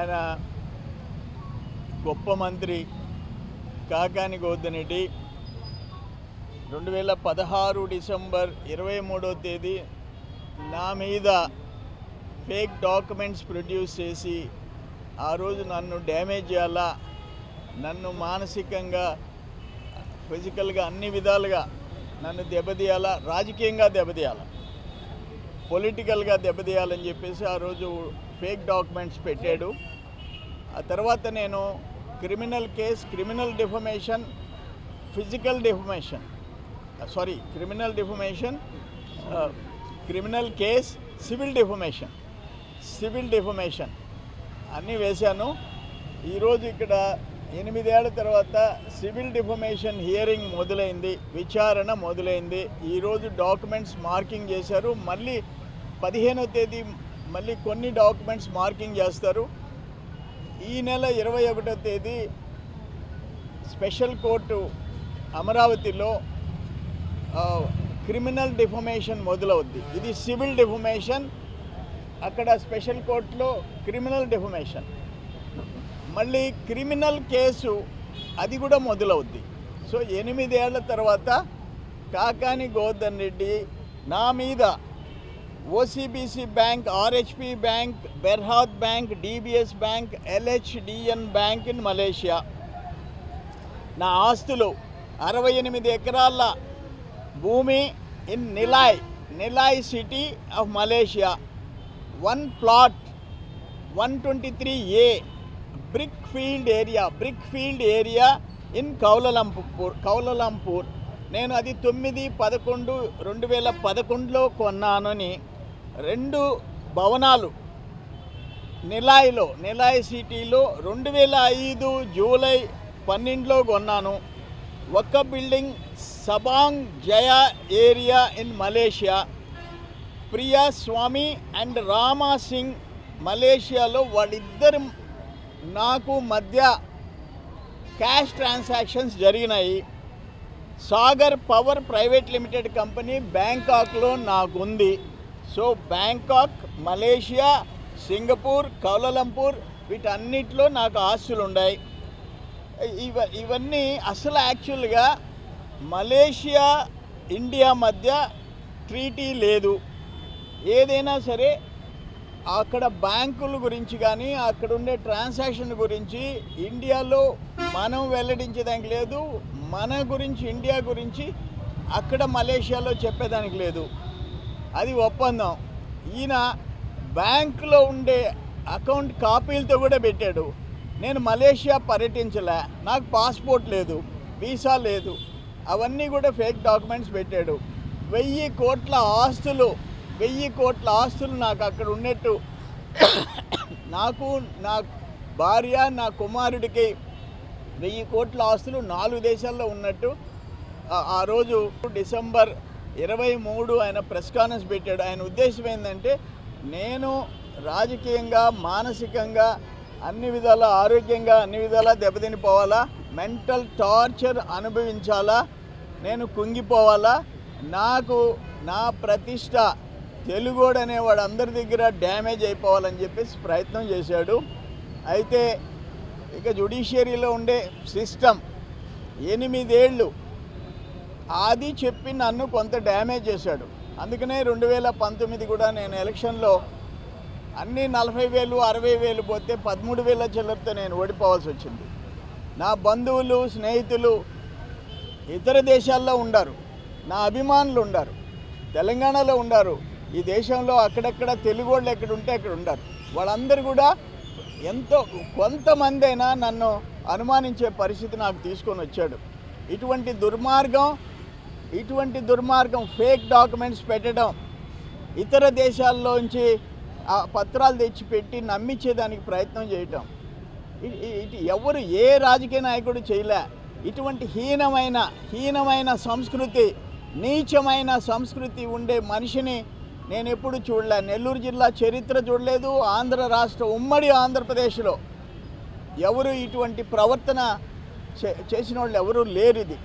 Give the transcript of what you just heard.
ఆయన గొప్ప మంత్రి కాకాని గోవర్ధన్ రెడ్డి 2016 డిసెంబర్ 23వ తేదీ నా మీద ఫేక్ డాక్యుమెంట్స్ ప్రొడ్యూస్ చేసి ఆ రోజు నన్ను డ్యామేజ్ చేయాలా, నన్ను మానసికంగా ఫిజికల్గా అన్ని విధాలుగా నన్ను దెబ్బతీయాలా, రాజకీయంగా దెబ్బతీయాలా, పొలిటికల్గా దెబ్బతీయాలని చెప్పేసి ఆ రోజు ఫేక్ డాక్యుమెంట్స్ పెట్టాడు. ఆ తర్వాత నేను criminal case, criminal defamation, physical defamation, criminal defamation, criminal case, civil defamation అన్నీ వేశాను. ఈరోజు ఇక్కడ 8 ఏళ్ల తర్వాత సివిల్ డిఫమేషన్ హియరింగ్ మొదలైంది, విచారణ మొదలైంది. ఈరోజు డాక్యుమెంట్స్ మార్కింగ్ చేశారు. మళ్ళీ 15వ తేదీ మళ్ళీ కొన్ని డాక్యుమెంట్స్ మార్కింగ్ చేస్తారు. ఈ నెల 21వ తేదీ స్పెషల్ కోర్టు అమరావతిలో క్రిమినల్ డిఫమేషన్ మొదలవుద్ది. ఇది సివిల్ డిఫమేషన్, అక్కడ స్పెషల్ కోర్టులో క్రిమినల్ డిఫమేషన్. మళ్ళీ క్రిమినల్ కేసు అది కూడా మొదలవుద్ది. సో 8 ఏళ్ల తర్వాత కాకాని గోవర్ధన్ రెడ్డి నా మీద OCBC bank, RHP bank, Berhad bank, DBS bank, LHDN bank in Malaysia, నా ఆస్తులు 68 ఎకరాల భూమి in Nilai city of Malaysia, 1 plot 123A brick field area in Kuala Lumpur. నేను అది 9/11/2011లో కొన్నానని 2 భవనాలు నిలాయ్ సిటీలో 2005 జూలై 12లో కొన్నాను. ఒక building Subang Jaya area in Malaysia, Priya Swamy and Rama Singh మలేషియాలో వాళ్ళిద్దరు నాకు మధ్య క్యాష్ ట్రాన్సాక్షన్స్ జరిగినాయి. Sagar power private limited company బ్యాంకాక్లో నాకుంది. So Bangkok, Malaysia, Singapore, Kuala Lumpur వీటన్నిటిలో నాకు ఆస్తులు ఉన్నాయి. ఇవన్నీ అసలు యాక్చువల్గా మలేషియా ఇండియా మధ్య ట్రీటీ లేదు. ఏదైనా సరే అక్కడ బ్యాంకుల గురించి కానీ అక్కడ ఉండే ట్రాన్సాక్షన్ గురించి ఇండియాలో మనం వెల్లడించేదానికి లేదు, మన గురించి ఇండియా గురించి అక్కడ మలేషియాలో చెప్పేదానికి లేదు. అది ఒప్పందం. ఈయన బ్యాంకులో ఉండే అకౌంట్ కాపీలతో కూడా పెట్టాడు. నేను మలేషియా పర్యటించలే, నాకు పాస్పోర్ట్ లేదు, వీసా లేదు, అవన్నీ కూడా ఫేక్ డాక్యుమెంట్స్ పెట్టాడు. 1000 కోట్ల ఆస్తులు నాకు అక్కడ ఉన్నట్టు, నాకు, నా భార్య, నా కుమారుడికి 1000 కోట్ల ఆస్తులు 4 దేశాల్లో ఉన్నట్టు ఆ రోజు డిసెంబర్ 23 ఆయన ప్రెస్ కాన్ఫరెన్స్ పెట్టాడు. ఆయన ఉద్దేశం ఏంటంటే నేను రాజకీయంగా, మానసికంగా, అన్ని విధాల ఆరోగ్యంగా అన్ని విధాలా దెబ్బతినిపోవాలా, మెంటల్ టార్చర్ అనుభవించాలా, నేను కుంగిపోవాలా, నాకు నా ప్రతిష్ట తెలుగోడు అనేవాడు అందరి దగ్గర డ్యామేజ్ అయిపోవాలని చెప్పేసి ప్రయత్నం చేశాడు. అయితే ఇక జ్యుడిషియరీలో ఉండే సిస్టమ్ 8 ఏళ్ళు అది చెప్పి నన్ను కొంత డ్యామేజ్ చేశాడు. అందుకనే 2019 కూడా నేను ఎలక్షన్లో అన్నీ 40,000 60,000 పోతే 13,000 చిల్లరతో నేను ఓడిపోవాల్సి వచ్చింది. నా బంధువులు, స్నేహితులు ఇతర దేశాల్లో ఉండారు, నా అభిమానులు ఉండారు, తెలంగాణలో ఉండారు, ఈ దేశంలో అక్కడక్కడ తెలుగు వాళ్ళు ఎక్కడ ఉంటే అక్కడ ఉండారు. వాళ్ళందరూ కూడా ఎంతో కొంతమంది అయినా నన్ను అనుమానించే పరిస్థితి నాకు తీసుకొని వచ్చాడు. ఇటువంటి దుర్మార్గం ఫేక్ డాక్యుమెంట్స్ పెట్టడం, ఇతర దేశాల్లోంచి ఆ పత్రాలు తెచ్చిపెట్టి నమ్మించేదానికి ప్రయత్నం చేయటం, ఎవరు ఏ రాజకీయ నాయకుడు చేయలే. ఇటువంటి హీనమైన సంస్కృతి, నీచమైన సంస్కృతి ఉండే మనిషిని నేను ఎప్పుడు చూడలే. నెల్లూరు జిల్లా చరిత్ర చూడలేదు, ఆంధ్ర రాష్ట్ర ఉమ్మడి ఆంధ్రప్రదేశ్లో ఎవరు ఇటువంటి ప్రవర్తన చేసిన వాళ్ళు ఎవరూ లేరు. ఇది